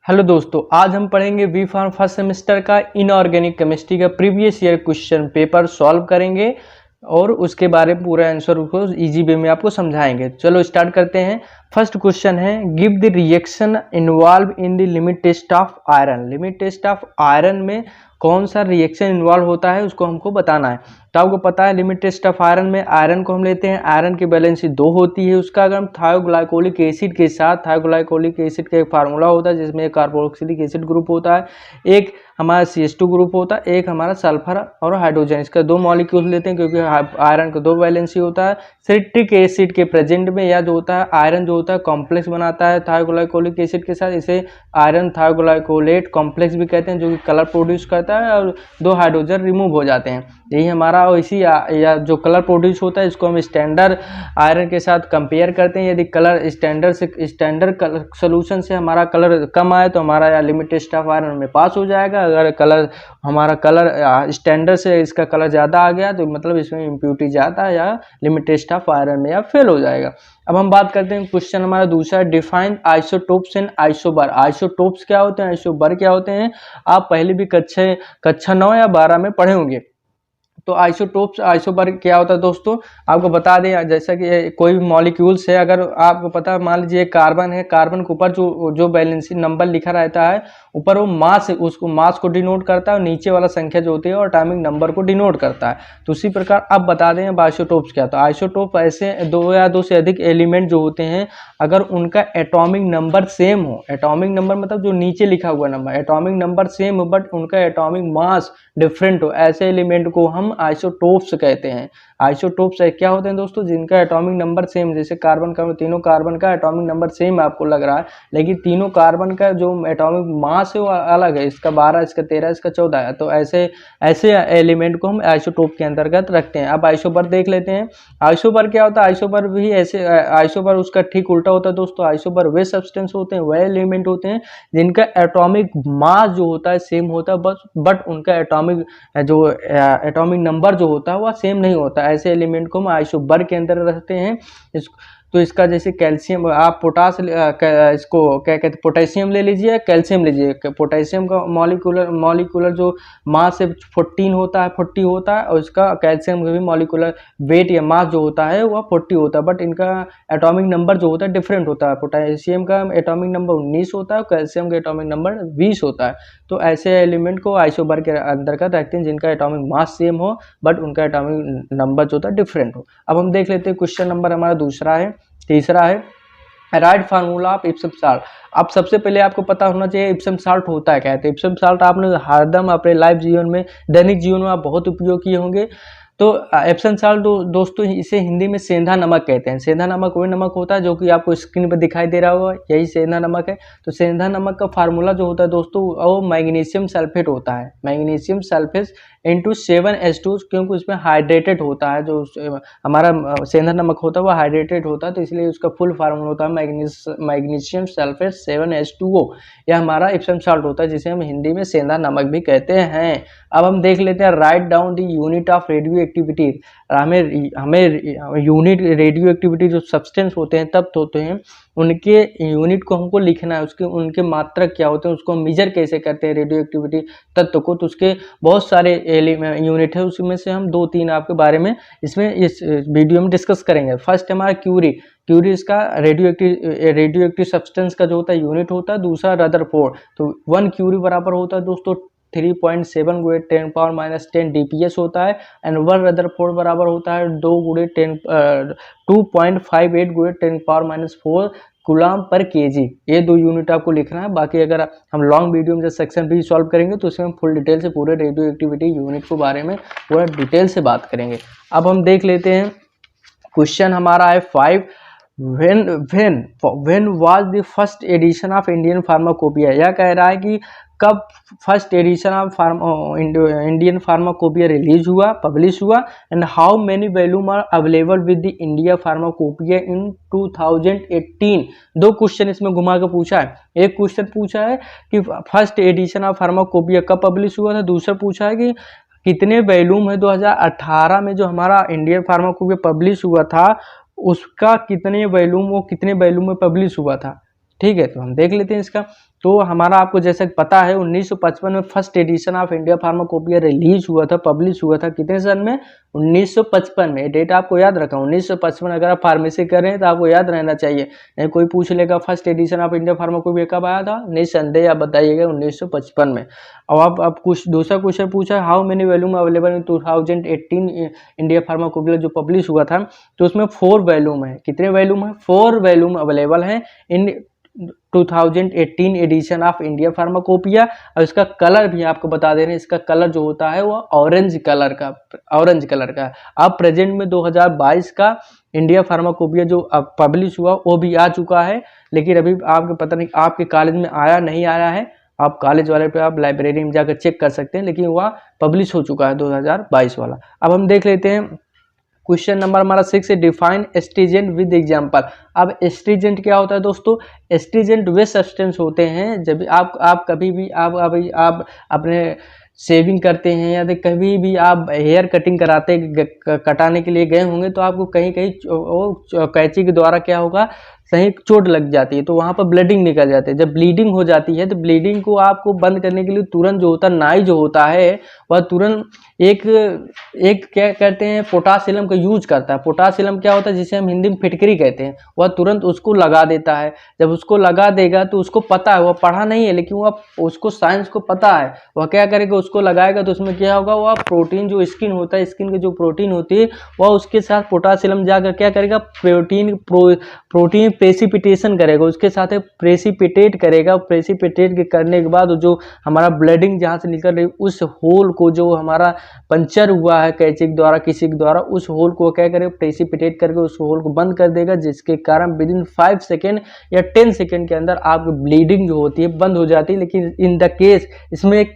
Hello दोस्तों, आज हम पढ़ेंगे बी फार्म फर्स्ट सेमेस्टर का इनऑर्गेनिक केमिस्ट्री का previous year question paper solve करेंगे और उसके बारे में पूरा आंसर को इजी वे में आपको समझाएंगे। चलो स्टार्ट करते हैं। फर्स्ट क्वेश्चन है, give the reaction involve in the limit test of iron. Limit test of iron में कौन सा रिएक्शन इन्वॉल्व होता है उसको हमको बताना है। तो आपको पता है लिमिट टेस्ट ऑफ आयरन में आयरन को हम लेते हैं, आयरन की वैलेंसी 2 होती है। उसका अगर हम थायोग्लाइकोलिक एसिड के साथ, थायोग्लाइकोलिक एसिड का एक फार्मूला होता है जिसमें एक कार्बोक्सिलिक एसिड ग्रुप होता है, एक हमारा CH2 ग्रुप होता है, एक हमारा सल्फर और हाइड्रोजन। इसका 2 मॉलिक्यूल लेते हैं क्योंकि आयरन का 2 वैलेंसी होता है। सिट्रिक एसिड के प्रेजेंट में या जो होता है आयरन जो होता है कॉम्प्लेक्स बनाता है थायोग्लाइकोलिक एसिड के साथ, इसे आयरन थायोग्लाइकोलेट कॉम्प्लेक्स भी कहते हैं, जो कि कलर प्रोड्यूस करता है और 2 हाइड्रोजन रिमूव हो जाते हैं। यही हमारा इसी या जो कलर प्रोड्यूस होता है इसको हम स्टैंडर्ड आयरन के साथ कंपेयर करते हैं। यदि कलर स्टैंडर्ड सोल्यूशन से हमारा कलर कम आए तो हमारा या लिमिट टेस्ट ऑफ आयरन में पास हो जाएगा। अगर हमारा कलर स्टैंडर्ड से इसका कलर ज़्यादा आ गया तो मतलब इसमें इम्प्यूरिटी ज़्यादा है या लिमिट टेस्ट ऑफ आयरन में या फेल हो जाएगा। अब हम बात करते हैं, क्वेश्चन हमारा दूसरा, डिफाइन आइसोटोप्स एंड आइसोबर। आइसोटोप्स क्या होते हैं, आइसोबर क्या होते हैं, आप पहले भी कक्षा 9 या 12 में पढ़े होंगे। तो आइसोटोप्स आइसोबर क्या होता है दोस्तों, आपको बता दें, जैसा कि कोई भी मॉलिक्यूल्स है, अगर आपको पता, मान लीजिए कार्बन है, कार्बन के ऊपर जो वैलेंसी नंबर लिखा रहता है ऊपर वो मास, उसको मास को डिनोट करता है और नीचे वाला संख्या जो होती है और एटॉमिक नंबर को डिनोट करता है। तो उसी प्रकार अब बता दें अब आइसोटोप्स क्या। तो आइसोटोप ऐसे 2 या 2 से अधिक एलिमेंट जो होते हैं, अगर उनका एटॉमिक नंबर सेम हो, एटॉमिक नंबर मतलब जो नीचे लिखा हुआ नंबर, एटॉमिक नंबर सेम हो बट उनका एटॉमिक मास डिफरेंट हो, ऐसे एलिमेंट को हम आइसोटोप्स कहते हैं। आइसोटोप्स क्या होते हैं दोस्तों, जिनका एटॉमिक नंबर सेम, जैसे कार्बन का, तीनों कार्बन का एटॉमिक नंबर सेम आपको लग रहा है, लेकिन तीनों कार्बन का जो एटॉमिक मास है वो अलग है, इसका 12, इसका 13, इसका 14 है। तो ऐसे एलिमेंट को हम आइसोटोप के अंतर्गत रखते हैं। अब आइसोबर देख लेते हैं। आइसोबर क्या होता है, आइसोबर भी ऐसे, आइसोबर उसका ठीक उल्टा होता है दोस्तों। आइसोबर वे सब्सटेंस होते हैं, वह एलिमेंट होते हैं जिनका एटॉमिक मास जो होता है सेम होता है, बट उनका एटॉमिक नंबर जो होता है वह सेम नहीं होता। ऐसे एलिमेंट को हम आइसोबर के अंदर रखते हैं। तो इसका जैसे कैल्शियम, आप इसको क्या कहते हैं, पोटेशियम ले लीजिए, कैल्शियम लीजिए। पोटेशियम का मॉलिक्यूलर जो मास है 14 होता है, 40 होता है, और इसका कैल्शियम का भी मॉलिक्यूलर वेट या मास जो होता है वह 40 होता है, बट इनका एटॉमिक नंबर जो होता है डिफरेंट होता है। पोटेशियम का एटॉमिक नंबर 19 होता है और कैल्शियम का एटॉमिक नंबर 20 होता है। तो ऐसे एलिमेंट को आइसोबर के अंतर्गत रखते हैं जिनका एटॉमिक मास सेम हो बट उनका एटॉमिक नंबर जो होता है डिफरेंट हो। अब हम देख लेते हैं, क्वेश्चन नंबर हमारा दूसरा है, तीसरा है, right formula of Epson salt. अब सबसे पहले आपको पता होना चाहिए इप्सम साल्ट होता है क्या है। तो इप्सम साल्ट आपने हरदम अपने लाइफ जीवन में, दैनिक जीवन में आप बहुत उपयोग किए होंगे। तो एप्सम साल्ट दोस्तों इसे हिंदी में सेंधा नमक कहते हैं। सेंधा नमक वही नमक होता है जो कि आपको स्क्रीन पर दिखाई दे रहा होगा, यही सेंधा नमक है। तो सेंधा नमक का फार्मूला जो होता है दोस्तों वो मैग्नीशियम सल्फेट होता है, मैग्नीशियम सल्फेट इंटू 7H2, क्योंकि उसमें हाइड्रेटेड होता है। जो हमारा सेंधा नमक होता है वो हाइड्रेटेड होता है, तो इसलिए उसका फुल फार्मूला होता है मैग्नीशियम सल्फेट 7H2O। यह हमारा इप्सम साल्ट होता है जिसे हम हिंदी में सेंधा नमक भी कहते हैं। अब हम देख लेते हैं, write down the unit of radio activity. हमें यूनिट रेडियो एक्टिविटी जो सब्सटेंस होते हैं तत्व होते हैं उनके यूनिट को हमको लिखना है, उनके मात्रक क्या होते हैं, उसको हम मेजर कैसे करते हैं रेडियो एक्टिविटी तत्व को। तो उसके बहुत सारे यूनिट है, उसमें से हम 2-3 आपके बारे में इस वीडियो में डिस्कस करेंगे। फर्स्ट हमारा क्यूरी इसका रेडियो एक्टिव सब्सटेंस का जो होता है यूनिट होता है। दूसरा रदरफोर्ड, तो 1 क्यूरी बराबर होता है दोस्तों 3.7 × 10⁻10 DPS होता है, एंड 1 रदरफोर्ड बराबर होता है 2.58 × 10⁻4 कूलम पर केजी। ये 2 यूनिट आपको लिखना है। बाकी अगर हम लॉन्ग वीडियो में जब सेक्शन भी सॉल्व करेंगे तो उसमें फुल डिटेल से पूरे रेडियो एक्टिविटी यूनिट के बारे में पूरा डिटेल से बात करेंगे। अब हम देख लेते हैं, क्वेश्चन हमारा है 5, when was the first edition of Indian Pharmacopoeia। यह कह रहा है कि कब first edition of Indian pharmacopoeia release हुआ, पब्लिश हुआ, and how many volume are available with the India pharmacopoeia in 2018। 2 क्वेश्चन इसमें घुमा के पूछा है। एक क्वेश्चन पूछा है कि फर्स्ट एडिशन ऑफ फार्माकोपिया कब पब्लिश हुआ था, दूसरा पूछा है कि कितने वॉल्यूम है 2018 में जो हमारा इंडियन फार्माकोपिया पब्लिश हुआ था उसका कितने वॉल्यूम में पब्लिश हुआ था। ठीक है, तो हम देख लेते हैं इसका। तो हमारा आपको जैसे पता है 1955 में first edition of India pharmacopoeia release हुआ था, पब्लिश हुआ था कितने सन में? 1955 में। डेट आपको याद रखा 1955। अगर आप फार्मेसी कर रहे हैं तो आपको याद रहना चाहिए, नहीं कोई पूछ लेगा first edition of India pharmacopoeia कब आया था, निस्संदेह आप बताइएगा 1955 में। अब आप कुछ दूसरा क्वेश्चन पूछा, how many volume available in 2018 India pharmacopoeia जो पब्लिश हुआ था, तो उसमें 4 वॉल्यूम है। कितने वॉल्यूम है? 4 वॉल्यूम अवेलेबल हैं इन 2018 एडिशन ऑफ इंडिया फार्माकोपिया। और इसका कलर भी आपको बता दे रहे हैं, इसका कलर जो होता है वो ऑरेंज कलर का। अब प्रेजेंट में 2022 का इंडिया फार्माकोपिया जो अब पब्लिश हुआ वो भी आ चुका है, लेकिन अभी आपको पता नहीं आपके कॉलेज में आया नहीं आया है। आप कॉलेज वाले पे आप लाइब्रेरी में जाकर चेक कर सकते हैं, लेकिन वह पब्लिश हो चुका है 2022 वाला। अब हम देख लेते हैं क्वेश्चन नंबर हमारा 6 है, डिफाइन एस्ट्रीजेंट विद एग्जांपल। अब एस्ट्रीजेंट क्या होता है दोस्तों? एस्ट्रीजेंट वे सब्सटेंस होते हैं जब आप कभी भी आप अपने शेविंग करते हैं या तो कभी भी आप हेयर कटिंग कटाने के लिए गए होंगे, तो आपको कहीं कैंची के द्वारा क्या होगा, सही चोट लग जाती है, तो वहाँ पर ब्लीडिंग निकल जाती है। जब ब्लीडिंग हो जाती है तो ब्लीडिंग को आपको बंद करने के लिए तुरंत जो होता है नाई जो होता है वह तुरंत एक क्या कहते हैं, पोटासिलम का यूज करता है। पोटासिलम क्या होता है, जिसे हम हिंदी में फिटकरी कहते हैं, वह तुरंत उसको लगा देता है। जब उसको लगा देगा तो उसको पता है, वह पढ़ा नहीं है लेकिन वह उसको साइंस को पता है, वह क्या करेगा, उसको लगाएगा तो उसमें क्या होगा, वह प्रोटीन जो स्किन होता है, स्किन की जो प्रोटीन होती है वह उसके साथ पोटासिलम जाकर क्या करेगा, प्रोटीन प्रेसिपिटेशन करेगा, उसके साथ प्रेसिपिटेट करेगा। प्रेसिपिटेट करने के बाद जो हमारा ब्लीडिंग जहाँ से निकल रही उस होल को, जो हमारा पंचर हुआ है कैंची के द्वारा किसी के द्वारा, उस होल को क्या करेगा, प्रेसिपिटेट करके उस होल को बंद कर देगा, जिसके कारण विद इन 5 सेकेंड या 10 सेकेंड के अंदर आपकी ब्लीडिंग जो होती है बंद हो जाती है। लेकिन इन द केस, इसमें एक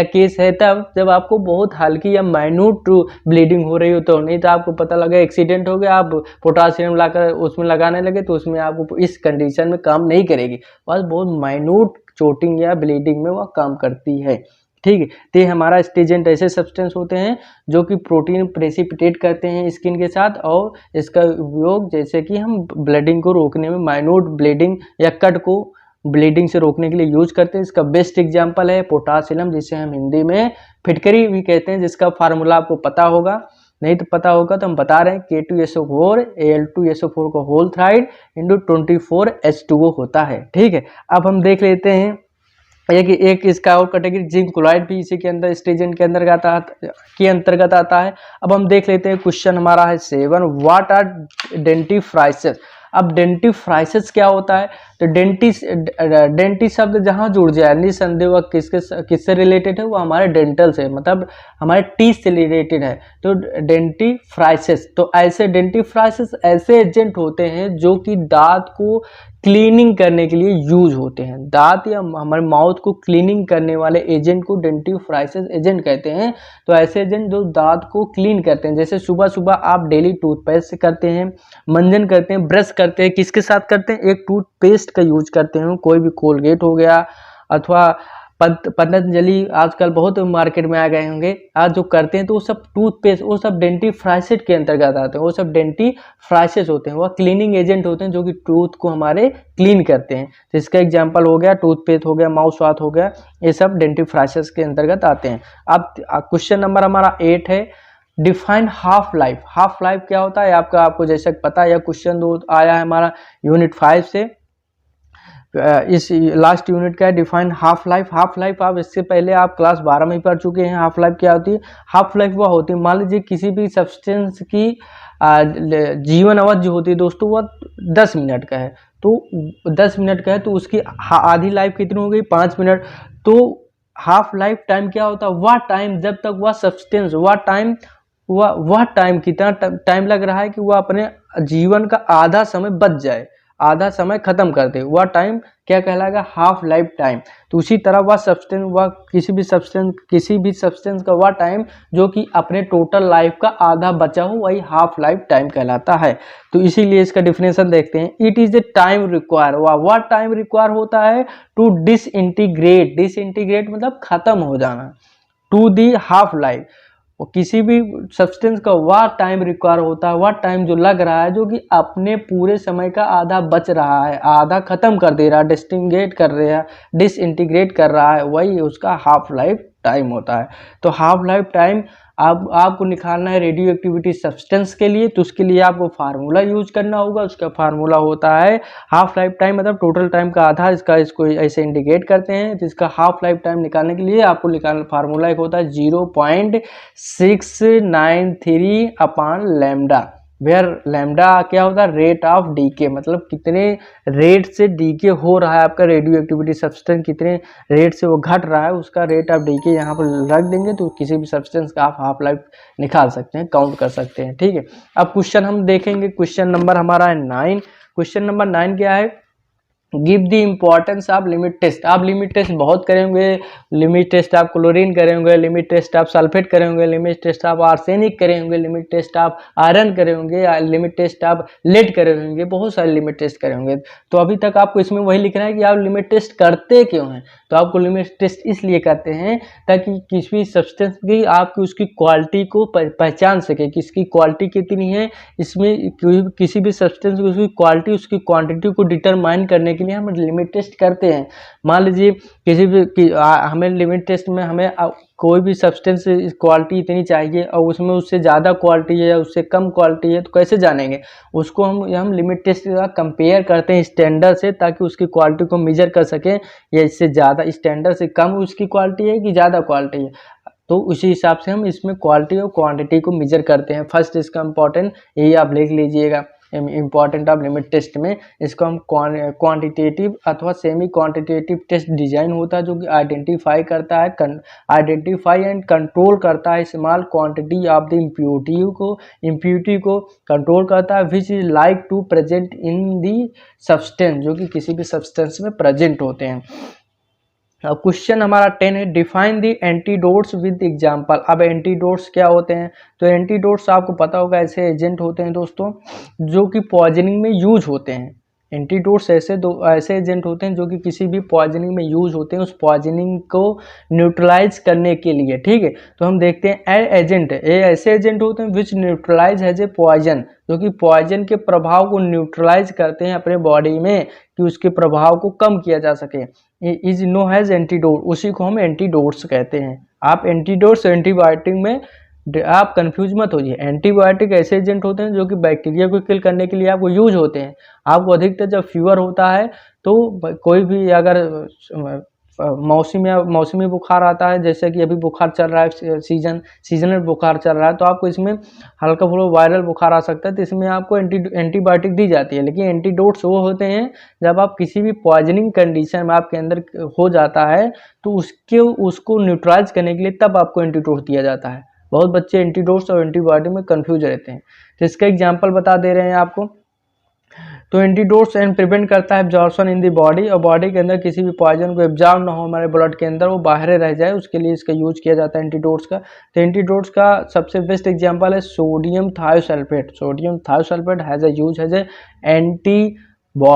केस है तब जब आपको बहुत हल्की या माइन्यूट ब्लीडिंग हो रही हो, तो नहीं तो आपको पता लगा एक्सीडेंट हो गया, आप पोटासियम लाकर उसमें लगाने लगे तो उसमें आपको इस कंडीशन में काम नहीं करेगी, बस बहुत माइन्यूट चोटिंग या ब्लीडिंग में वह काम करती है। ठीक है, तो ये हमारा एस्ट्रीजेंट ऐसे सब्सटेंस होते हैं जो कि प्रोटीन प्रेसिपिटेट करते हैं स्किन के साथ, और इसका उपयोग जैसे कि हम ब्लीडिंग को रोकने में, माइन्यूट ब्लीडिंग या कट को ब्लीडिंग से रोकने के लिए यूज करते हैं। इसका बेस्ट एग्जांपल है पोटासिलम, जिसे हम हिंदी में फिटकरी भी कहते हैं, जिसका फार्मूला आपको पता होगा, नहीं तो पता होगा तो हम बता रहे हैं, K2SO4 Al2SO4 का होल थाइड इंटू 24H2O होता है। ठीक है, अब हम देख लेते हैं एक इसका और कैटेगरी जिंक क्लोराइड भी इसी के अंदर एस्ट्रीजेंट के अंतर्गत आता है। अब हम देख लेते हैं क्वेश्चन हमारा है 7, व्हाट आर डेंटिफ्राइसेस। अब डेंटिफ्राइसेस क्या होता है, तो डेंटी शब्द जहाँ जुड़ जाए निसंदेह वह किससे रिलेटेड है, वो हमारे डेंटल से, मतलब हमारे टीथ से रिलेटेड है। तो डेंटिफ्राइसेस, तो ऐसे डेंटिफ्राइसेस ऐसे एजेंट होते हैं जो कि दांत को क्लीनिंग करने के लिए यूज होते हैं। दांत या हमारे माउथ को क्लीनिंग करने वाले एजेंट को डेंटिफ्राइसेस एजेंट कहते हैं। तो ऐसे एजेंट जो दांत को क्लीन करते हैं, जैसे सुबह सुबह आप डेली टूथपेस्ट करते हैं, मंजन करते हैं, ब्रश करते हैं, किसके साथ करते हैं, एक टूथपेस्ट का यूज करते हैं, कोई भी कोलगेट हो गया अथवा पतंजलि आजकल बहुत मार्केट में आ गए होंगे, आज जो करते हैं तो वो सब टूथपेस्ट, वो सब डेंटिफ्राइसेस के अंतर्गत आते हैं, वो सब डेंटिफ्राइसेस होते हैं, वो क्लीनिंग एजेंट होते हैं जो कि टूथ को हमारे क्लीन करते हैं। तो इसका एग्जांपल हो गया टूथपेस्ट हो गया, माउथ वॉश हो गया, ये सब डेंटिफ्राइसेस के अंतर्गत आते हैं। अब क्वेश्चन नंबर हमारा 8 है, define half life. Half life क्या होता है आपको जैसे पता है, यह क्वेश्चन 2 आया है हमारा यूनिट 5 से, इस लास्ट यूनिट का है define half life. Half life आप इससे पहले आप क्लास 12 में ही पढ़ चुके हैं। हाफ लाइफ क्या होती है, हाफ लाइफ वह होती है, मान लीजिए किसी भी सब्सटेंस की जीवन अवधि जो होती है दोस्तों वह 10 मिनट का है, तो 10 मिनट का है तो उसकी आधी लाइफ कितनी हो गई, 5 मिनट। तो हाफ लाइफ टाइम क्या होता है, वह टाइम जब तक वह सब्सटेंस, वह टाइम कितना टाइम लग रहा है कि वह अपने जीवन का आधा समय बच जाए, आधा समय खत्म कर दे, वह टाइम क्या कहलाएगा, हाफ लाइफ टाइम। तो उसी तरह वह सब्सटेंस, वह किसी भी सब्सटेंस का वह टाइम जो कि अपने टोटल लाइफ का आधा बचा हो, वही हाफ लाइफ टाइम कहलाता है। तो इसीलिए इसका डिफिनेशन देखते हैं, it is the time require, वह टाइम रिक्वायर होता है टू डिसइंटीग्रेट मतलब खत्म हो जाना, टू दी हाफ लाइफ, और किसी भी सब्सटेंस का वह टाइम रिक्वायर होता है, वह टाइम जो लग रहा है, जो कि अपने पूरे समय का आधा बच रहा है, आधा खत्म कर दे रहा है, डिसइंटीग्रेट कर रहा है, डिसइंटीग्रेट कर रहा है, वही उसका हाफ लाइफ टाइम होता है। तो हाफ लाइफ टाइम आपको निकालना है रेडियो एक्टिविटी सब्सटेंस के लिए, तो उसके लिए आपको फार्मूला यूज करना होगा। उसका फार्मूला होता है हाफ लाइफ टाइम, मतलब टोटल टाइम का आधा इसको ऐसे इंडिकेट करते हैं। जिसका हाफ लाइफ टाइम निकालने के लिए आपको निकालना फार्मूला एक होता है 0.693 अपॉन लैम्डा, वेयर लैम्डा क्या होता है, रेट ऑफ डीके, मतलब कितने रेट से डीके हो रहा है आपका रेडियो एक्टिविटी सब्सटेंस, कितने रेट से वो घट रहा है, उसका रेट ऑफ डीके यहाँ पर रख देंगे तो किसी भी सब्सटेंस का आप हाफ लाइफ निकाल सकते हैं, काउंट कर सकते हैं। ठीक है, अब क्वेश्चन हम देखेंगे, क्वेश्चन नंबर हमारा है 9। क्वेश्चन नंबर 9 क्या है, give the importance of limit test. आप लिमिट टेस्ट बहुत करेंगे, लिमिट टेस्ट आप क्लोरीन करेंगे, लिमिट टेस्ट आप सल्फेट करेंगे, लिमिट टेस्ट आप आर्सेनिक करेंगे, लिमिट टेस्ट आप आयरन करेंगे, लिमिट टेस्ट आप लेड करेंगे, बहुत सारे लिमिट टेस्ट करेंगे। तो अभी तक आपको इसमें वही लिखना है कि आप लिमिट टेस्ट करते क्यों हैं। तो आपको लिमिट टेस्ट इसलिए करते हैं ताकि किसी सब्सटेंस की आपकी उसकी क्वालिटी को पहचान सके कि इसकी क्वालिटी कितनी है, इसमें किसी भी सब्सटेंस की उसकी क्वालिटी, उसकी क्वांटिटी को डिटरमाइन करने के लिए हम लिमिट टेस्ट करते हैं। मान लीजिए किसी भी हमें लिमिट टेस्ट में हमें कोई भी सब्सटेंस क्वालिटी इतनी चाहिए और उसमें उससे ज़्यादा क्वालिटी है या उससे कम क्वालिटी है, तो कैसे जानेंगे उसको। हम लिमिट टेस्ट का कंपेयर करते हैं स्टैंडर्ड से, ताकि उसकी क्वालिटी को मेजर कर सकें, या इससे ज़्यादा स्टैंडर्ड से कम उसकी क्वालिटी है कि ज़्यादा क्वालिटी है, तो उसी हिसाब से हम इसमें क्वालिटी और क्वांटिटी को मेजर करते हैं। फर्स्ट इसका इंपॉर्टेंट यही आप लिख लीजिएगा, इम्पॉर्टेंट ऑफ लिमिट टेस्ट में इसको हम क्वांटिटेटिव अथवा सेमी क्वांटिटेटिव टेस्ट डिजाइन होता है, जो कि आइडेंटिफाई करता है, आइडेंटिफाई एंड कंट्रोल करता है small quantity of the impurity को कंट्रोल करता है, which is like to present in the substance, जो कि किसी भी सब्सटेंस में प्रेजेंट होते हैं। क्वेश्चन हमारा 10 है, define the antidotes with example. अब एंटीडोट्स क्या होते हैं, तो एंटीडोट्स आपको पता होगा ऐसे एजेंट होते हैं दोस्तों जो कि पॉइजनिंग में यूज होते हैं। एंटीडोट्स ऐसे एजेंट होते हैं जो कि किसी भी पॉइजनिंग में यूज होते हैं, उस पॉइजनिंग को न्यूट्रलाइज करने के लिए। ठीक है, तो हम देखते हैं एजेंट ऐसे एजेंट होते हैं विच न्यूट्रलाइज हैज ए पॉइजन, जो कि पॉइजन के प्रभाव को न्यूट्रलाइज करते हैं अपने बॉडी में, कि उसके प्रभाव को कम किया जा सके। इज नो हैज एंटीडोट, उसी को हम एंटीडोट्स कहते हैं। आप एंटीडोट्स एंटीबायोटिक में आप कंफ्यूज मत होइए। एंटीबायोटिक ऐसे एजेंट होते हैं जो कि बैक्टीरिया को किल करने के लिए आपको यूज होते हैं। आपको अधिकतर जब फीवर होता है तो कोई भी अगर मौसमी बुखार आता है, जैसे कि अभी बुखार चल रहा है, सीजनल बुखार चल रहा है, तो आपको इसमें हल्का फुल्का वायरल बुखार आ सकता है, तो इसमें आपको एंटीबायोटिक दी जाती है। लेकिन एंटीडोट्स वो होते हैं जब आप किसी भी पॉइजनिंग कंडीशन में आपके अंदर हो जाता है, तो उसको न्यूट्रलाइज करने के लिए तब आपको एंटीडोट दिया जाता है। बहुत बच्चे एंटीडोट्स और एंटीबायोटिक में कंफ्यूज रहते हैं, तो इसका एग्जाम्पल बता दे रहे हैं आपको। तो एंटीडोट्स एंड प्रिवेंट करता है एब्जॉर्प्शन इन दी बॉडी, और बॉडी के अंदर किसी भी पॉइजन को एब्जॉर्ब ना हो हमारे ब्लड के अंदर, वो बाहर रह जाए, उसके लिए इसका यूज किया जाता है एंटीडोट्स का। तो एंटीडोट्स का सबसे बेस्ट एग्जांपल है sodium thiosulphate. Sodium thiosulphate has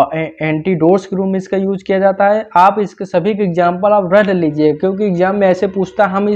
a antidotes के रूप में इसका यूज किया जाता है। आप इसके सभी के एग्जाम्पल आप रट लीजिए, क्योंकि एग्जाम में ऐसे पूछता है। हम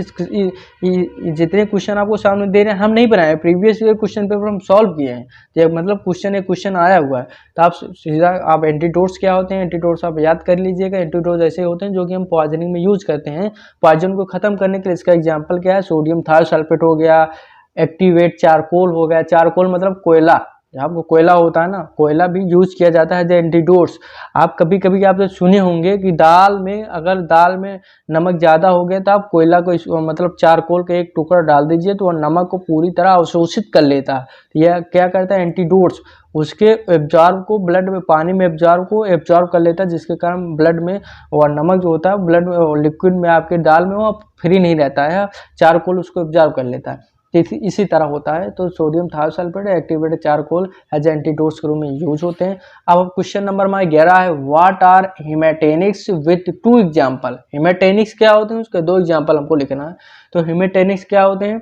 जितने क्वेश्चन आपको सामने दे रहे हैं हम नहीं बनाए, प्रीवियस ईयर क्वेश्चन पेपर हम सॉल्व किए हैं, तो मतलब क्वेश्चन आया हुआ है, तो आप सीधा आप एंटीडोट्स क्या होते हैं, एंटीडोट्स आप याद कर लीजिएगा। एंटीडोट्स ऐसे होते हैं जो कि हम पॉइजनिंग में यूज करते हैं, पॉइजन को खत्म करने के लिए। इसका एग्जाम्पल क्या है, सोडियम थायोसल्फेट हो गया, एक्टिवेट चारकोल हो गया। चारकोल मतलब कोयला, आपको कोयला होता है ना, कोयला भी यूज किया जाता है एज एंटीडोट्स। आप कभी कभी आपने सुने होंगे कि अगर दाल में नमक ज़्यादा हो गया तो आप कोयला को मतलब चारकोल का एक टुकड़ा डाल दीजिए, तो वह नमक को पूरी तरह अवशोषित कर लेता है। यह क्या करता है, एंटीडोट्स उसके एब्जॉर्ब को ब्लड में, पानी में एब्जॉर्ब कर लेता है, जिसके कारण ब्लड में वह नमक जो होता है ब्लड में लिक्विड में आपके दाल में वो फ्री नहीं रहता है, चारकोल उसको एब्जॉर्ब कर लेता है। इसी तरह होता है। तो sodium thiosulphate activated charcoal as antidotes के रूप में यूज होते हैं। अब क्वेश्चन नंबर 11 है, what are haematinics with 2 example. Haematinics क्या होते हैं, उसके 2 एग्जांपल हमको लिखना है। तो हेमेटेनिक्स क्या होते हैं,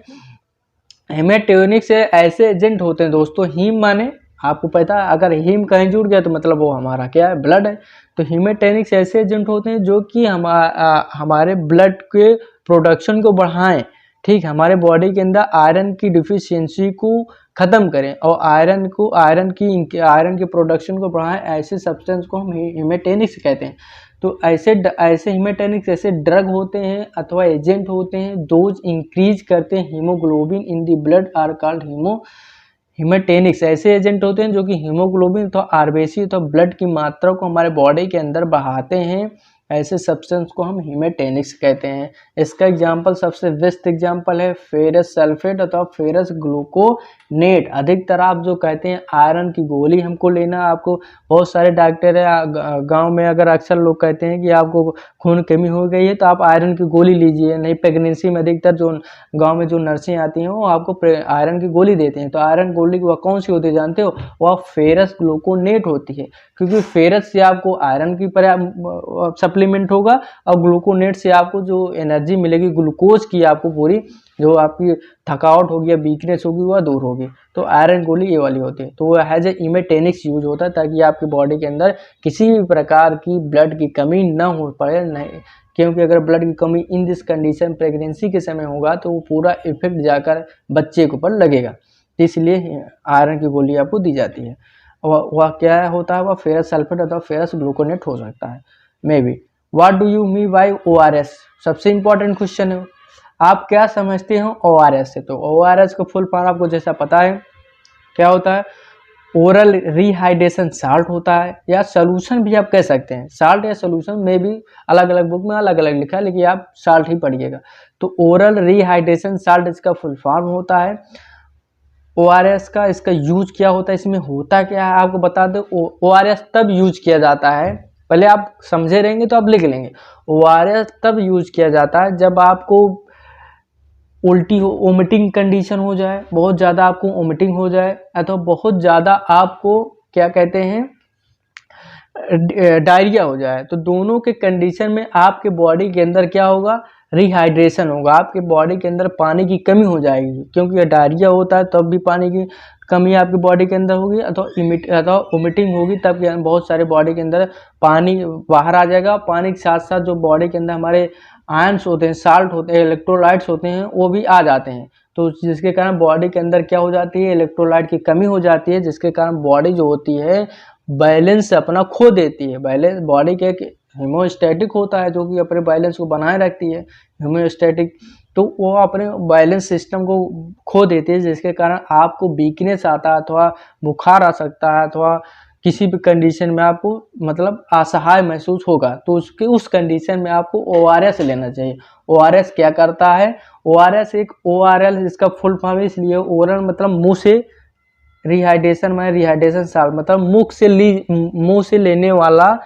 हेमेटेनिक्स ऐसे एजेंट होते हैं दोस्तों, हीम माने आपको पता है अगर हीम कहीं जुड़ गया तो मतलब वो हमारा क्या है, ब्लड है। तो हेमेटेनिक्स ऐसे एजेंट होते हैं जो कि हमारे ब्लड के प्रोडक्शन को बढ़ाएं, ठीक, हमारे बॉडी के अंदर आयरन की डिफिशियंसी को ख़त्म करें और आयरन की प्रोडक्शन को बढ़ाएं, ऐसे सब्सटेंस को हम हीमेटैनिक्स कहते हैं। तो ऐसे हीमेटैनिक्स ऐसे ड्रग होते हैं अथवा एजेंट होते हैं दोज इंक्रीज करते हैं haemoglobin in the blood are called haematinics. ऐसे एजेंट होते हैं जो कि हीमोग्लोबिन तो आरबीसी तो ब्लड की मात्रा को हमारे बॉडी के अंदर बढ़ाते हैं, ऐसे सब्सटेंस को हम हीमेटैनिक्स कहते हैं। इसका एग्जांपल सबसे बेस्ट एग्जांपल है फेरस सल्फेट अथवा फेरस ग्लूकोनेट। अधिकतर आप जो कहते हैं आयरन की गोली हमको लेना, आपको बहुत सारे डॉक्टर है गांव में अगर अक्सर लोग कहते हैं कि आपको खून कमी हो गई है तो आप आयरन की गोली लीजिए। नहीं, प्रेगनेंसी में अधिकतर जो गाँव में जो नर्सें आती हैं वो आपको आयरन की गोली देते हैं। तो आयरन गोली वह कौन सी होती है जानते हो? वह फेरस ग्लूकोनेट होती है, क्योंकि फेरस से आपको आयरन की सप्लीमेंट होगा और ग्लूकोनेट से आपको जो एनर्जी मिलेगी ग्लूकोज की, आपको पूरी जो आपकी थकावट होगी या वीकनेस होगी वह दूर होगी। तो आयरन गोली ये वाली होती है। तो वो हैज ए हीमेटैनिक्स यूज होता है ताकि आपकी बॉडी के अंदर किसी भी प्रकार की ब्लड की कमी ना हो पाए। नहीं, क्योंकि अगर ब्लड की कमी इन दिस कंडीशन प्रेगनेंसी के समय होगा तो वो पूरा इफेक्ट जाकर बच्चे के ऊपर लगेगा, इसलिए आयरन की गोली आपको दी जाती है। वह क्या होता है? वह फेरस सल्फेट अथवा फेरस ग्लूकोनेट हो सकता है may be. What do you mean by ORS? सबसे इंपॉर्टेंट क्वेश्चन है, आप क्या समझते हो ORS से? तो ORS का फुल फॉर्म आपको जैसा पता है क्या होता है? ओरल रिहाइड्रेशन साल्ट होता है, या सोल्यूशन भी आप कह सकते हैं। साल्ट या सोल्यूशन में भी अलग अलग बुक में अलग अलग लिखा है, लेकिन आप साल्ट ही पढ़िएगा। तो ओरल रिहाइड्रेशन साल्ट इसका फुल फॉर्म होता है। ORS का इसका यूज क्या होता है, इसमें होता क्या है आपको बता दो। ORS तब यूज किया जाता है, पहले आप समझे रहेंगे तो आप लिख लेंगे। ORS तब यूज किया जाता है जब आपको उल्टी हो, वोमिटिंग कंडीशन हो जाए, बहुत ज़्यादा आपको वोमिटिंग हो जाए, अथवा बहुत ज़्यादा आपको क्या कहते हैं डायरिया हो जाए। तो दोनों के कंडीशन में आपके बॉडी के अंदर क्या होगा? रिहाइड्रेशन होगा, आपके बॉडी के अंदर पानी की कमी हो जाएगी, क्योंकि डायरिया होता है तब भी पानी की कमी आपकी बॉडी के अंदर होगी, अथवा वोमिटिंग होगी तब बहुत सारे बॉडी के अंदर पानी बाहर आ जाएगा। पानी के साथ साथ जो बॉडी के अंदर हमारे आयंस होते हैं, साल्ट होते हैं, इलेक्ट्रोलाइट्स होते हैं, वो भी आ जाते हैं। तो जिसके कारण बॉडी के अंदर क्या हो जाती है? इलेक्ट्रोलाइट की कमी हो जाती है, जिसके कारण बॉडी जो होती है बैलेंस अपना खो देती है। बैलेंस बॉडी के होमोस्टैटिक होता है जो कि अपने बैलेंस को बनाए रखती है, होमोस्टैटिक। तो वो अपने बैलेंस सिस्टम को खो देती है, जिसके कारण आपको वीकनेस आता है अथवा बुखार आ सकता है अथवा किसी भी कंडीशन में आपको मतलब असहाय महसूस होगा। तो उस कंडीशन में आपको ORS लेना चाहिए। ORS क्या करता है? ORS एक ORL इसका फुल फॉर्म इसलिए ओरल मतलब मुंह से, रिहाइड्रेशन में रिहाइड्रेशन साल्ट मतलब मुंह से लेने वाला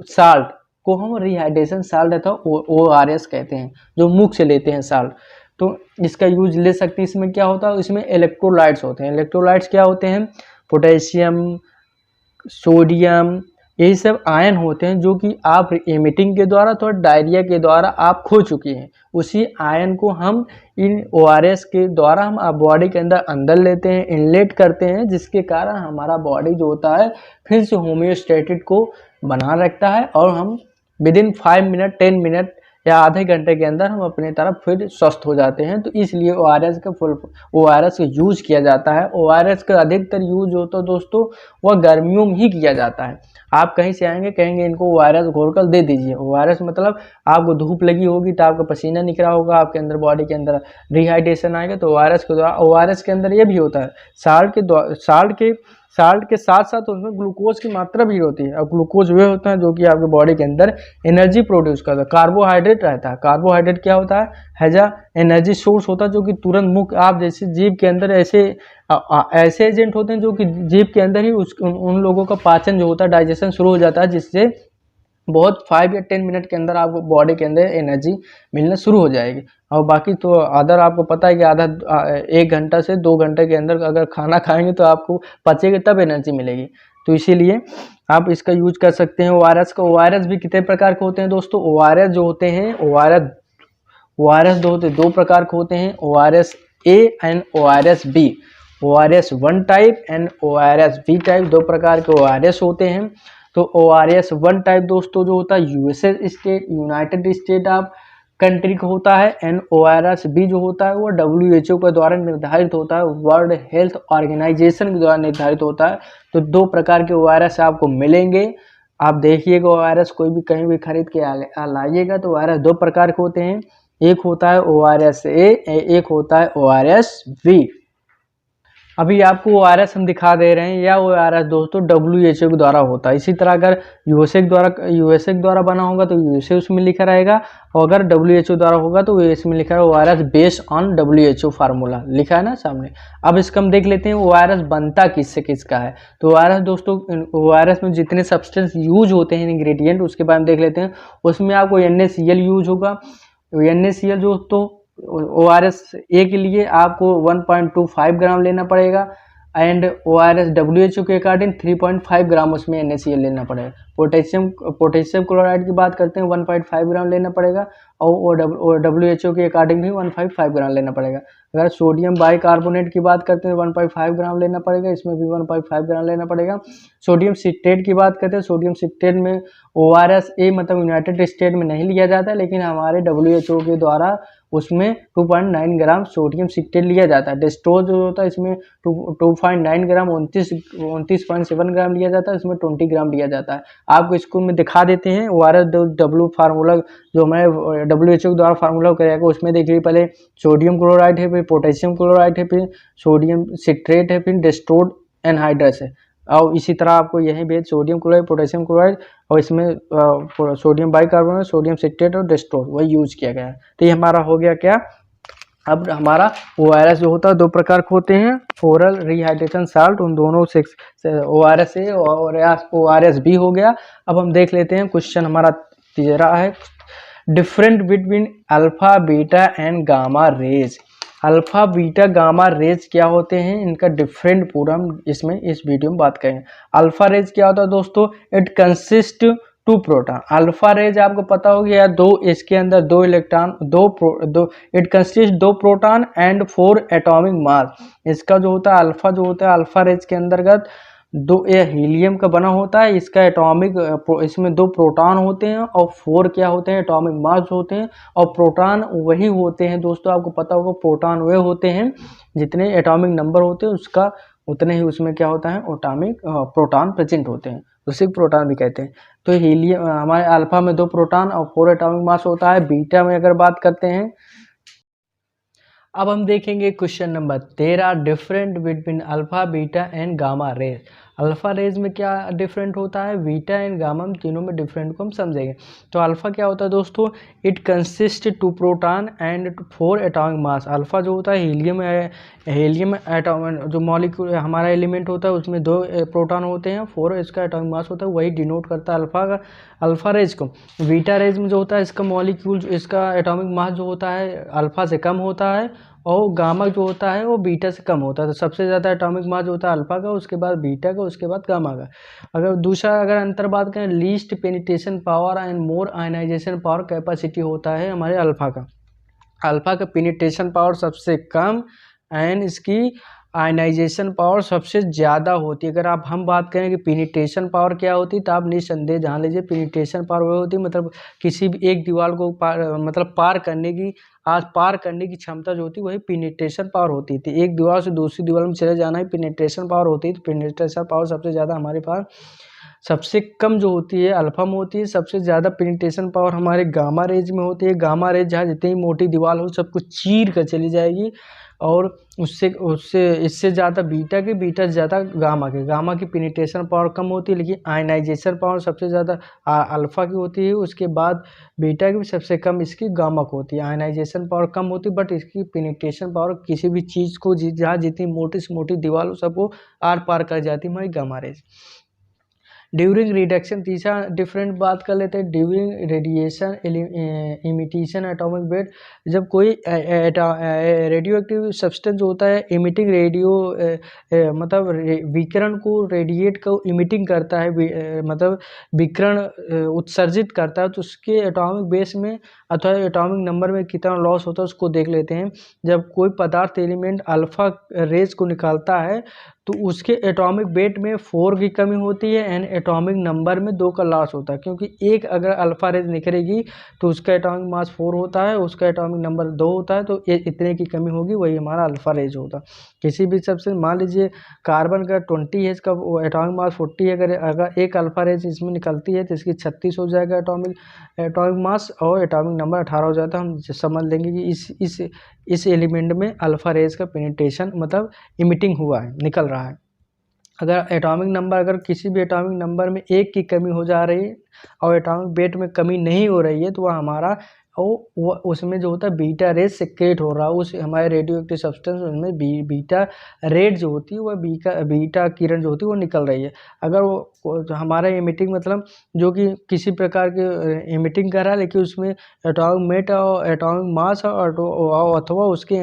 साल्ट को हम रिहाइड्रेशन साल्ट अथवा ORS कहते हैं, जो मुख से लेते हैं साल्ट। तो इसका यूज ले सकते हैं। इसमें क्या होता है? इसमें इलेक्ट्रोलाइट्स होते हैं। इलेक्ट्रोलाइट्स क्या होते हैं? पोटेशियम, सोडियम, यही सब आयन होते हैं जो कि आप एमिटिंग के द्वारा अथवा डायरिया के द्वारा आप खो चुके हैं। उसी आयन को हम इन ORS के द्वारा हम बॉडी के अंदर लेते हैं, इनलेट करते हैं, जिसके कारण हमारा बॉडी जो होता है फिर से होम्योस्टैटिक को बना रखता है और हम विदिन 5 मिनट 10 मिनट या आधे घंटे के अंदर हम अपनी तरफ फिर स्वस्थ हो जाते हैं। तो इसलिए ORS का यूज किया जाता है। ORS का अधिकतर यूज होता है दोस्तों वह गर्मियों में ही किया जाता है। आप कहीं से आएंगे कहेंगे इनको ORS घोलकर दे दीजिए। ORS मतलब आपको धूप लगी होगी तो आपका पसीना निकला होगा, आपके अंदर बॉडी के अंदर रिहाइड्रेशन आएगा, तो ORS के द्वारा। ORS के अंदर ये भी होता है साल्ट के साथ साथ उसमें ग्लूकोज की मात्रा भी होती है। और ग्लूकोज वे होता है जो कि आपके बॉडी के अंदर एनर्जी प्रोड्यूस करता है। कार्बोहाइड्रेट रहता है। कार्बोहाइड्रेट क्या होता है? हैजा एनर्जी सोर्स होता है जो कि तुरंत मुख आप जैसे जीभ के अंदर ऐसे एजेंट होते हैं जो कि जीभ के अंदर ही उन लोगों का पाचन जो होता है, डाइजेशन शुरू हो जाता है, जिससे बहुत 5 या 10 मिनट के अंदर आपको बॉडी के अंदर एनर्जी मिलना शुरू हो जाएगी। और बाकी तो अदर आपको पता है कि आधा 1 घंटा से 2 घंटे के अंदर अगर खाना खाएंगे तो आपको पचेगा तब एनर्जी मिलेगी। तो इसीलिए आप इसका यूज कर सकते हैं। ORS का ORS भी कितने प्रकार के होते हैं दोस्तों? ORS जो होते हैं ORS दो प्रकार के होते हैं, ORS A and ORS B। ORS 1 type and ORS B type, 2 प्रकार के ORS होते हैं। तो ORS 1 टाइप दोस्तों जो होता है यूनाइटेड स्टेट ऑफ कंट्री का होता है, एंड ORS बी जो होता है वो WHO के द्वारा निर्धारित होता है, वर्ल्ड हेल्थ ऑर्गेनाइजेशन के द्वारा निर्धारित होता है। तो दो प्रकार के ORS आपको मिलेंगे, आप देखिएगा ORS कोई भी कहीं भी खरीद के लाइएगा तो ORS दो प्रकार के होते हैं, एक होता है ORS ए, एक होता है ORS बी। अभी आपको ORS हम दिखा दे रहे हैं, या ORS दोस्तों WHO के द्वारा होता है। इसी तरह अगर यूएसए के द्वारा बना होगा तो यूएसए उसमें लिखा रहेगा, और अगर WHO द्वारा होगा तो यूएस में लिखा है ORS based on WHO formula, लिखा है ना सामने। अब इसका हम देख लेते हैं ORS बनता किससे किसका है। तो ORS दोस्तों, ORS में जितने सब्सटेंस यूज होते हैं इंग्रेडिएंट, उसके बारे में देख लेते हैं। उसमें आपको NaCl यूज होगा। NaCl जो तो ORS ए के लिए आपको 1.25 ग्राम लेना पड़ेगा, एंड ORS WHO के अकॉर्डिंग 3.5 ग्राम उसमें NaCl लेना पड़ेगा। पोटेशियम क्लोराइड की बात करते हैं 1.5 ग्राम लेना पड़ेगा, और WHO के अकॉर्डिंग भी 1.5 ग्राम लेना पड़ेगा। अगर सोडियम बाइकार्बोनेट की बात करते हैं 1.5 ग्राम लेना पड़ेगा, इसमें भी 1.5 ग्राम लेना पड़ेगा। सोडियम सिट्रेट की बात करते हैं, सोडियम सिट्रेट में ORS ए मतलब यूनाइटेड स्टेट में नहीं लिया जाता है, लेकिन हमारे WHO के द्वारा उसमें 2.9 ग्राम सोडियम सिट्रेट लिया जाता है। डेस्टोज जो होता है इसमें 2.9 ग्राम 29.7 ग्राम लिया जाता है, इसमें 20 ग्राम लिया जाता है। आपको इसको में दिखा देते हैं ORS W फार्मूला जो हमारे WHO के द्वारा फार्मूला करेगा, उसमें देखिए पहले सोडियम क्लोराइड है, फिर पोटेशियम क्लोराइड है, फिर सोडियम सिट्रेट है, फिर डेस्टोड एनहाइड्रस है। और इसी तरह आपको यही भेद सोडियम क्लोराइड, पोटेशियम क्लोराइड, और इसमें सोडियम बाइकार्बोनेट, सोडियम सिट्रेट और डेस्टोड वही यूज किया गया है। तो ये हमारा हो गया क्या। अब हमारा ORS जो होता है दो प्रकार के होते हैं, ओरल रिहाइड्रेशन साल्ट, उन दोनों से ORS ए और ORS बी हो गया। अब हम देख लेते हैं क्वेश्चन हमारा तीसरा है, different between alpha beta and gamma rays. Alpha beta gamma rays क्या होते हैं, इनका डिफरेंट पूरा हम इसमें इस वीडियो में बात करेंगे। अल्फा रेज क्या होता है दोस्तों, it consist to proton. Alpha rays आपको पता हो गया, दो इसके अंदर दो इलेक्ट्रॉन, इट कंसिस्ट दो प्रोटॉन एंड 4 एटॉमिक मास। इसका जो होता है अल्फा जो होता है, अल्फा रेज के अंतर्गत दो ये हीलियम का बना होता है, इसका एटॉमिक इसमें 2 प्रोटॉन होते हैं और 4 क्या होते हैं, एटॉमिक मास होते हैं। और प्रोटॉन वही होते हैं दोस्तों, आपको पता होगा प्रोटॉन वे होते हैं जितने एटॉमिक नंबर होते हैं उसका उतने ही उसमें क्या होता है, एटॉमिक प्रोटॉन प्रेजेंट होते हैं, उसी प्रोटॉन भी कहते हैं। तो हीलियम हमारे अल्फा में 2 प्रोटॉन और 4 एटॉमिक मास होता है। बीटा में अगर बात करते हैं, अब हम देखेंगे question number 13, different between alpha beta and gamma rays. Alpha rays में क्या डिफरेंट होता है, बीटा एंड गामा में तीनों में डिफरेंट को हम समझेंगे। तो अल्फा क्या होता है दोस्तों, it consist 2 proton and 4 atomic mass. Alpha जो होता है हीलियम एटॉम जो मॉलिक्यूल हमारा एलिमेंट होता है उसमें 2 प्रोटॉन होते हैं, 4 इसका एटॉमिक मास होता है, वही डिनोट करता है अल्फा रेज को। बीटा रेज में जो होता है इसका मॉलिक्यूल इसका एटॉमिक मास जो होता है अल्फा से कम होता है, और गामा जो होता है वो बीटा से कम होता है। तो सबसे ज़्यादा एटॉमिक मास जो होता है अल्फा का, उसके बाद बीटा का, उसके बाद गामा का। अगर अंतर बात करें, least penetration power and more ionisation power capacity होता है हमारे अल्फा का। अल्फा का पेनिट्रेशन पावर सबसे कम एंड इसकी आयनाइजेशन पावर सबसे ज़्यादा होती है। अगर हम बात करें कि पेनिट्रेशन पावर क्या होती है, तो आप निस्संदेह जान लीजिए पेनिट्रेशन पावर वह होती है, मतलब किसी भी एक दीवार को पार करने की क्षमता जो होती है वही पेनिट्रेशन पावर होती थी। एक दीवार से दूसरी दीवार में चले जाना ही पेनिट्रेशन पावर होती है। तो पेनिट्रेशन पावर सबसे ज़्यादा हमारे पास, सबसे कम जो होती है अल्फा में होती है, सबसे ज़्यादा पेनिट्रेशन पावर हमारे गामा रेज में होती है। गामा रेज जहाँ जितनी मोटी दीवार हो सबको चीर कर चली जाएगी, और इससे ज़्यादा बीटा से ज़्यादा गामा की पेनिट्रेशन पावर कम होती है, लेकिन आयनाइजेशन पावर सबसे ज़्यादा अल्फा की होती है, उसके बाद बीटा की सबसे कम इसकी गामा को होती है। आयनाइजेशन पावर कम होती है, बट इसकी पेनिट्रेशन पावर किसी भी चीज़ को जहाँ जितनी मोटी से मोटी दीवार हो सबको आर पार कर जाती है हमारी गामा रेज। ड्यूरिंग रिडक्शन, तीसरा डिफरेंट बात कर लेते हैं, during radiation imitation atomic weight. जब कोई रेडियो एक्टिव सब्सटेंस जो होता है इमिटिंग मतलब विकिरण को रेडिएट को इमिटिंग करता है, मतलब विकिरण उत्सर्जित करता है, तो उसके एटॉमिक बेस में अथवा एटॉमिक नंबर में कितना लॉस होता है उसको देख लेते हैं। जब कोई पदार्थ एलिमेंट अल्फा रेज को निकालता है तो उसके एटॉमिक वेट में 4 की कमी होती है एंड एटॉमिक नंबर में 2 का लॉस होता है, क्योंकि एक अगर अल्फा रेज निकलेगी तो उसका एटॉमिक मास 4 होता है, उसका एटॉमिक नंबर 2 होता है, तो ये इतने की कमी होगी, वही हमारा अल्फा रेज होता है। किसी भी सब्सटेंस, मान लीजिए कार्बन का 20 है, इसका एटॉमिक मास 40 है, अगर एक अल्फा रेज इसमें निकलती है तो इसकी 36 हो जाएगा एटॉमिक मास और एटॉमिक नंबर 18 हो जाता है। हम समझ लेंगे कि इस एलिमेंट में अल्फा रेज का पेनिट्रेशन मतलब इमिटिंग हुआ है, निकल रहा है। अगर एटॉमिक नंबर, अगर किसी भी एटॉमिक नंबर में 1 की कमी हो जा रही है और एटॉमिक वेट में कमी नहीं हो रही है, तो वह हमारा वो उसमें जो होता है बीटा रेज सेक्रेट हो रहा है, उस हमारे रेडियो एक्टिव सब्सटेंस उसमें बीटा रेड जो होती है वह बीटा किरण जो होती है वो निकल रही है। अगर वो हमारा इमिटिंग मतलब जो कि किसी प्रकार के इमिटिंग कर रहा है लेकिन उसमें एटॉमिक वेट और एटॉमिक मास अथवा उसके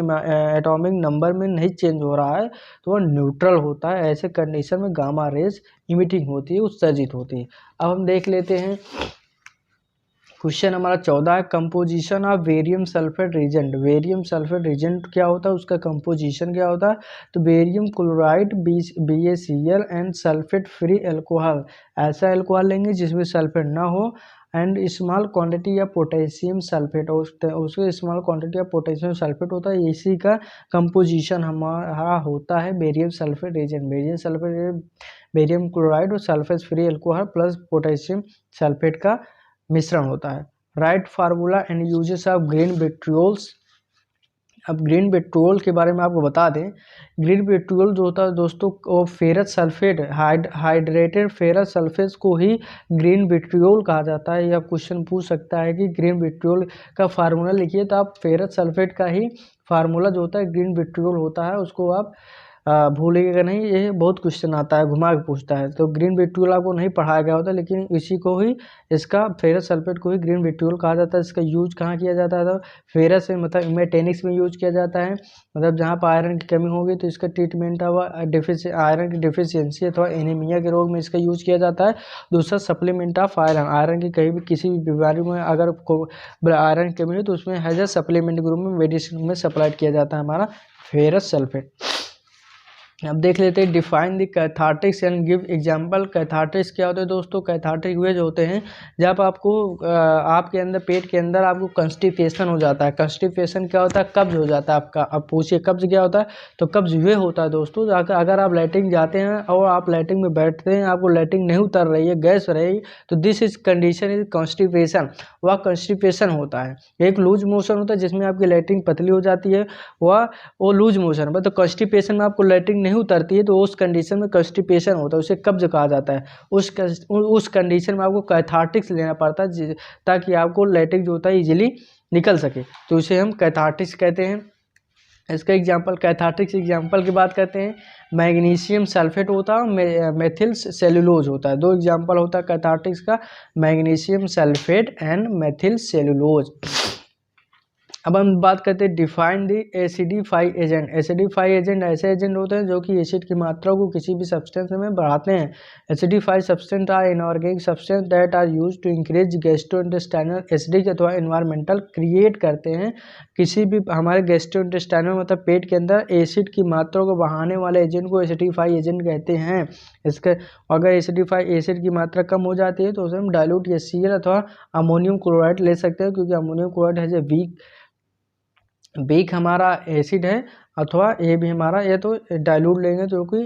एटॉमिक नंबर में नहीं चेंज हो रहा है, तो वह न्यूट्रल होता है। ऐसे कंडीशन में गामा रेज इमिटिंग होती है, उत्सर्जित होती है। अब हम देख लेते हैं क्वेश्चन हमारा 14 है, composition of barium sulphate reagent. Barium sulphate reagent क्या होता है, उसका कंपोजिशन क्या होता है? तो barium chloride BaCl and sulphate free alcohol, ऐसा एल्कोहल लेंगे जिसमें सल्फेट ना हो, एंड स्मॉल क्वांटिटी या पोटेशियम सल्फेट, उसके स्मॉल क्वांटिटी या पोटेशियम सल्फेट होता है, इसी का कंपोजिशन हमारा होता है barium sulphate reagent. Barium chloride और sulphate free alcohol plus potassium sulphate का मिश्रण होता है। Right formula and uses of green vitriols. अब ग्रीन विट्रियोल के बारे में आपको बता दें, ग्रीन विट्रियोल जो होता है दोस्तों, वो ferrous sulphate, hydrated ferrous sulphate को ही ग्रीन विट्रियोल कहा जाता है। यह क्वेश्चन पूछ सकता है कि ग्रीन विट्रियोल का फार्मूला लिखिए, तो आप फेरस सल्फेट का ही फार्मूला जो होता है ग्रीन विट्रियोल होता है, उसको आप भूलिएगा नहीं। ये बहुत क्वेश्चन आता है, घुमा के पूछता है, तो ग्रीन विट्रियोल आपको नहीं पढ़ाया गया होता, लेकिन इसी को ही, इसका फेरस सल्फेट को ही ग्रीन विट्रियोल कहा जाता है। इसका यूज कहाँ किया जाता है? तो फेरस में मतलब मेटेनिक्स में यूज किया जाता है, मतलब जहाँ पर आयरन की कमी होगी तो इसका ट्रीटमेंट हुआ आयरन की डिफिशियंसी अथवा एनीमिया के रोग में इसका यूज किया जाता है। दूसरा सप्लीमेंट ऑफ आयरन, आयरन की कहीं भी किसी भी बीमारी में अगर आयरन की कमी हो तो उसमें हैज ए सप्लीमेंट के रूप में मेडिसिन में सप्लाइड किया जाता है हमारा फेरस सल्फेट। अब देख लेते हैं define the cathartics and give example. Cathartics क्या होते हैं दोस्तों? कैथार्टिक वे जो होते हैं जब आपको आपके अंदर पेट के अंदर आपको कंस्टिपेशन हो जाता है। कंस्टिपेशन क्या होता है? कब्ज हो जाता है आपका। अब पूछिए कब्ज क्या होता है? तो कब्ज वे होता है दोस्तों, अगर आप लैट्रिन जाते हैं और आप लैट्रिन में बैठते हैं, आपको लैट्रिन नहीं उतर रही है, गैस रहेगी, तो this is condition is constipation, वह कंस्टिपेशन होता है। एक लूज मोशन होता है जिसमें आपकी लैट्रिन पतली हो जाती है, वो लूज मोशन। तो कॉन्स्टिपेशन में आपको लैट्रिन नहीं उतरती है, तो उस कंडीशन में कॉन्स्टिपेशन होता है, उसे कब्ज कहा जाता है। उस कंडीशन में आपको कैथार्टिक्स लेना पड़ता है ताकि आपको लैट्रिन जो होता है इजीली निकल सके, तो इसे हम कैथार्टिक्स कहते हैं। इसका एग्जांपल, कैथार्टिक्स एग्जांपल की बात करते हैं, मैग्नीशियम सल्फेट होता है, मेथिल सेलुलोज होता है। दो एग्जांपल होता है कैथार्टिक्स का, magnesium sulphate and methyl cellulose. अब हम बात करते हैं define the acidify agent. Acidify agent ऐसे एजेंट होते हैं जो कि एसिड की मात्रा को किसी भी सब्सटेंस में बढ़ाते हैं। Acidify substance are inorganic substance that are use to increase gastrointestinal acidic अथवा एनवायरमेंटल क्रिएट करते हैं। किसी भी हमारे गैस्ट्रोइंटेस्टाइनल मतलब पेट के अंदर एसिड की मात्रा को बढ़ाने वाले एजेंट को एसिडिफाई एजेंट कहते हैं। इसके अगर एसिडिफाई एसिड की मात्रा कम हो जाती है तो उसे हम डाइल्यूट HCl अथवा अमोनियम क्लोराइड ले सकते हैं, क्योंकि ammonium chloride has a weak हमारा एसिड है, अथवा ये भी हमारा, ये तो डाइल्यूट लेंगे जो कि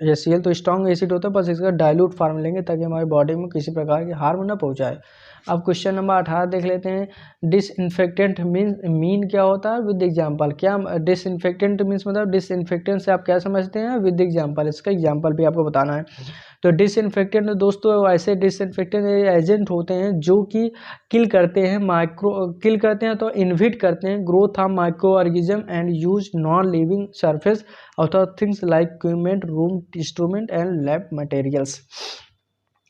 HCl तो स्ट्रॉन्ग एसिड होता है, बस इसका डाइल्यूट फार्म लेंगे ताकि हमारी बॉडी में किसी प्रकार की हार्म ना पहुंचाए। अब क्वेश्चन नंबर 18 देख लेते हैं, डिसइंफेक्टेंट मीन क्या होता है विद एग्जांपल। क्या डिसइंफेक्टेंट मीन्स मतलब डिसइंफेक्टेंट से आप क्या समझते हैं? विद एग्जांपल, इसका एग्जांपल भी आपको बताना है। तो डिसइंफेक्टेंट दोस्तों ऐसे डिसइंफेक्टेंट एजेंट होते हैं जो कि किल करते हैं तो इनहिबिट करते हैं growth of micro organism and use non living surface अथवा things like equipment, room instrument and lab materials.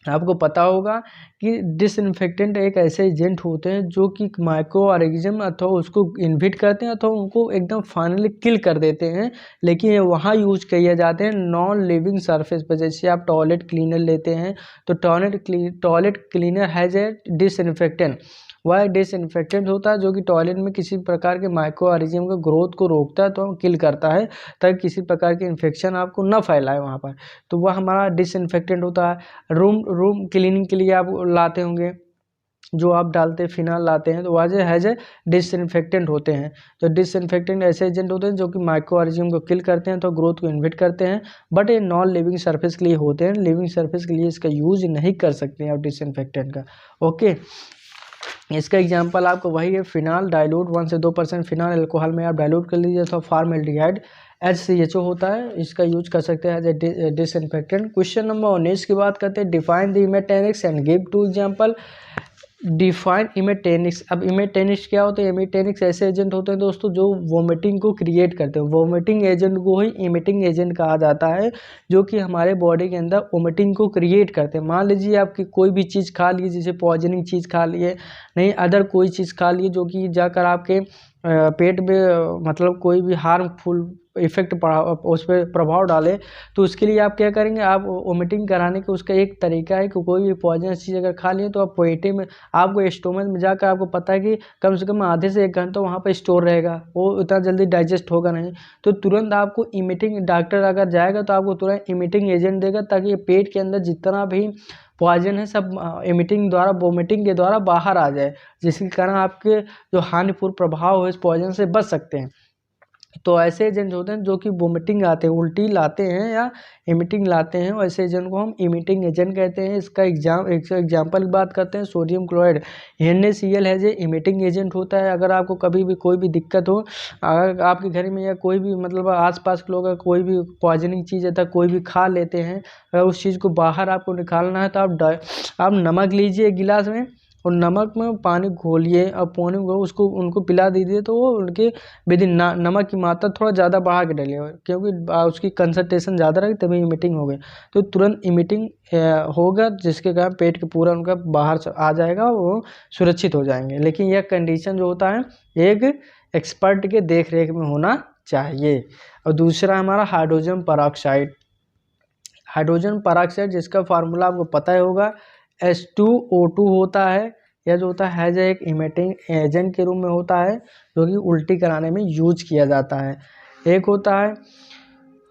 आपको पता होगा कि डिसइंफेक्टेंट एक ऐसे एजेंट होते हैं जो कि माइक्रो ऑर्गेनिज्म अथवा उसको इनहिबिट करते हैं अथवा उनको एकदम फाइनली किल कर देते हैं, लेकिन ये वहाँ यूज किए जाते हैं नॉन लिविंग सरफेस पर। जैसे आप टॉयलेट क्लीनर लेते हैं तो toilet cleaner has a disinfectant, वह एक डिसइंफेक्टेंट होता है जो कि टॉयलेट में किसी प्रकार के माइक्रो ऑर्गेनिज्म के ग्रोथ को रोकता है, तो किल करता है ताकि किसी प्रकार के इन्फेक्शन आपको न फैलाए वहाँ पर। तो वह हमारा डिसइंफेक्टेंट होता है। रूम क्लीनिंग के लिए आप लाते होंगे, जो आप डालते हैं फिनाइल लाते हैं, तो वह जो हैज ए डिसइंफेक्टेंट होते हैं। तो डिसइंफेक्टेंट ऐसे एजेंट होते हैं जो कि माइक्रो ऑर्गेनिज्म को किल करते हैं, तो ग्रोथ को इनहिबिट करते हैं, बट ये नॉन लिविंग सरफेस के लिए होते हैं। लिविंग सरफेस के लिए इसका यूज नहीं कर सकते हैं आप डिसइंफेक्टेंट का। ओके, इसका एग्जांपल आपको वही है, फिनाइल डाइल्यूट 1 से 2% फिनाइल अल्कोहल में आप डाइल्यूट कर लीजिए, तो फॉर्मल्डिहाइड HCHO होता है, इसका यूज कर सकते हैं as a disinfectant. Question number 19 की बात करते हैं, define the haematinics and give 2 example. Define haematinics. अब इमेटेनिक्स क्या होते हैं? इमेटेनिक्स ऐसे एजेंट होते हैं दोस्तों जो वोमिटिंग को क्रिएट करते हैं। वोमिटिंग एजेंट को ही इमिटिंग एजेंट कहा जाता है, जो कि हमारे बॉडी के अंदर वोमिटिंग को क्रिएट करते हैं। मान लीजिए आपकी कोई भी चीज़ खा लिए, जैसे पॉइजनिंग चीज़ खा लिए, नहीं अदर कोई चीज़ खा लिए जो कि जाकर आपके पेट में मतलब कोई भी हार्मफुल इफेक्ट उस पर प्रभाव डाले, तो उसके लिए आप क्या करेंगे? आप वोमिटिंग कराने का उसका एक तरीका है कि कोई भी पॉइजनस चीज़ अगर खा लिए तो आप पेटे में, आपको स्टोमच में जाकर आपको पता है कि कम से कम आधे से 1 घंटा वहाँ पर स्टोर रहेगा, वो इतना जल्दी डाइजेस्ट होगा नहीं। तो तुरंत आपको इमिटिंग, डॉक्टर अगर जाएगा तो आपको तुरंत इमिटिंग एजेंट देगा, ताकि पेट के अंदर जितना भी पॉइजन है सब इमिटिंग द्वारा, वोमिटिंग के द्वारा बाहर आ जाए, जिसके कारण आपके जो हानिपूर्ण प्रभाव है इस पॉइजन से बच सकते हैं। तो ऐसे एजेंट होते हैं जो कि वोमिटिंग आते हैं, उल्टी लाते हैं या इमिटिंग लाते हैं, वैसे एजेंट को हम इमिटिंग एजेंट कहते हैं। इसका एग्जाम्पल की बात करते हैं, सोडियम क्लोराइड NaCl है, जो इमिटिंग एजेंट होता है। अगर आपको कभी भी कोई भी दिक्कत हो, अगर आपके घर में या कोई भी मतलब आसपास के लोग अगर कोई भी पॉइजनिंग चीज़ है तो कोई भी खा लेते हैं, अगर उस चीज़ को बाहर आपको निकालना है तो आप नमक लीजिए एक गिलास में, और नमक में पानी घोलिए और पानी को उसको उनको पिला दीजिए, तो वो उनके विद इन नमक की मात्रा थोड़ा ज़्यादा बढ़ा के डालिए, क्योंकि उसकी कंसंट्रेशन ज़्यादा रहेगी तभी इमिटिंग होगी, तो तुरंत इमिटिंग होगा, जिसके कारण पेट के पूरा उनका बाहर आ जाएगा, वो सुरक्षित हो जाएंगे। लेकिन यह कंडीशन जो होता है एक एक्सपर्ट के देख रेख में होना चाहिए। और दूसरा हमारा हाइड्रोजन पेरोक्साइड। हाइड्रोजन पेरोक्साइड जिसका फार्मूला आपको पता ही होगा, H2O2 होता है। यह जो होता है जो एक इमिटिंग एजेंट के रूप में होता है, जो कि उल्टी कराने में यूज किया जाता है। एक होता है,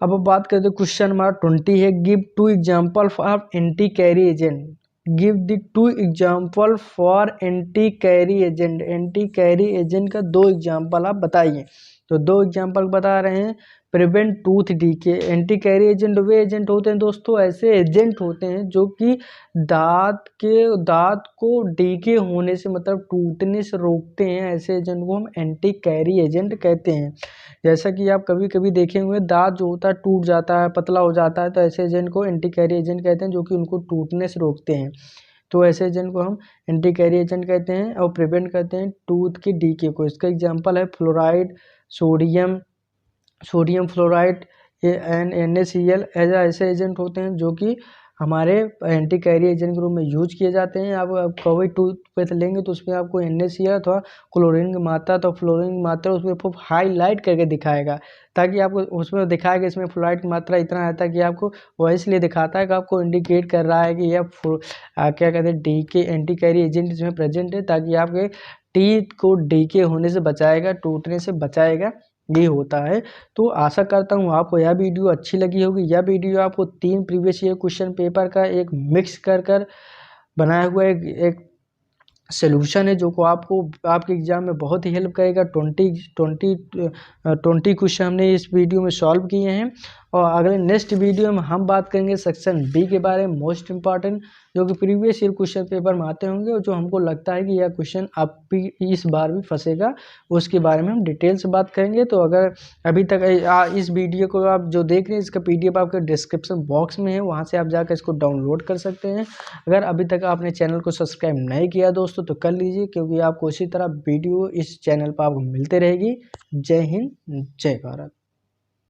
अब बात करते हैं क्वेश्चन हमारा 20 है, give 2 example for anti caries agent. Give the 2 example for anti caries agent. Anti caries agent का 2 एग्जाम्पल आप बताइए। तो 2 एग्जाम्पल बता रहे हैं, prevent tooth decay. Anti caries agent वे एजेंट होते हैं दोस्तों, ऐसे एजेंट होते हैं जो कि दांत को डीके होने से मतलब टूटने से रोकते हैं। ऐसे एजेंट को हम एंटी कैरी एजेंट कहते हैं। जैसा कि आप कभी कभी देखे हुए दांत जो होता है टूट जाता है, पतला हो जाता है, तो ऐसे एजेंट को एंटी कैरी एजेंट कहते हैं, जो कि उनको टूटने से रोकते हैं। तो ऐसे एजेंट को हम एंटी कैरी एजेंट कहते हैं और प्रिवेंट करते हैं टूथ की डीके को। इसका एग्जाम्पल है फ्लोराइड, सोडियम फ्लोराइड, NaCl ऐसे एजेंट होते हैं जो कि हमारे एंटी कैरी एजेंट के रूप में यूज किए जाते हैं। आप कोई टूथपेस्ट लेंगे तो उसमें आपको NaCl अथवा क्लोरीन की मात्रा, तो फ्लोरीन की मात्रा उसमें खूब हाईलाइट करके दिखाएगा, ताकि आपको उसमें दिखाएगा इसमें फ्लोराइड की मात्रा इतना है, ताकि आपको वह इसलिए दिखाता है कि आपको इंडिकेट कर रहा है कि यह क्या कहते हैं डीके एंटी कैरी एजेंट इसमें प्रेजेंट है, ताकि आपके टीथ को डीके होने से बचाएगा, टूटने से बचाएगा, ये होता है। तो आशा करता हूँ आपको यह वीडियो अच्छी लगी होगी। यह वीडियो आपको 3 प्रीवियस ईयर क्वेश्चन पेपर का एक मिक्स कर बनाया हुआ एक सोल्यूशन है, जो को आपको आपके एग्जाम में बहुत ही हेल्प करेगा। 20 क्वेश्चन हमने इस वीडियो में सॉल्व किए हैं, और अगले नेक्स्ट वीडियो में हम बात करेंगे सेक्शन बी के बारे में, मोस्ट इंपॉर्टेंट, जो कि प्रीवियस ईयर क्वेश्चन पेपर में आते होंगे, और जो हमको लगता है कि यह क्वेश्चन आप इस बार भी फंसेगा, उसके बारे में हम डिटेल से बात करेंगे। तो अगर अभी तक इस वीडियो को आप जो देख रहे हैं, इसका PDF आपके डिस्क्रिप्शन बॉक्स में है, वहाँ से आप जाकर इसको डाउनलोड कर सकते हैं। अगर अभी तक आपने चैनल को सब्सक्राइब नहीं किया दोस्तों तो कर लीजिए, क्योंकि आपको इसी तरह वीडियो इस चैनल पर आपको मिलते रहेगी। जय हिंद, जय भारत।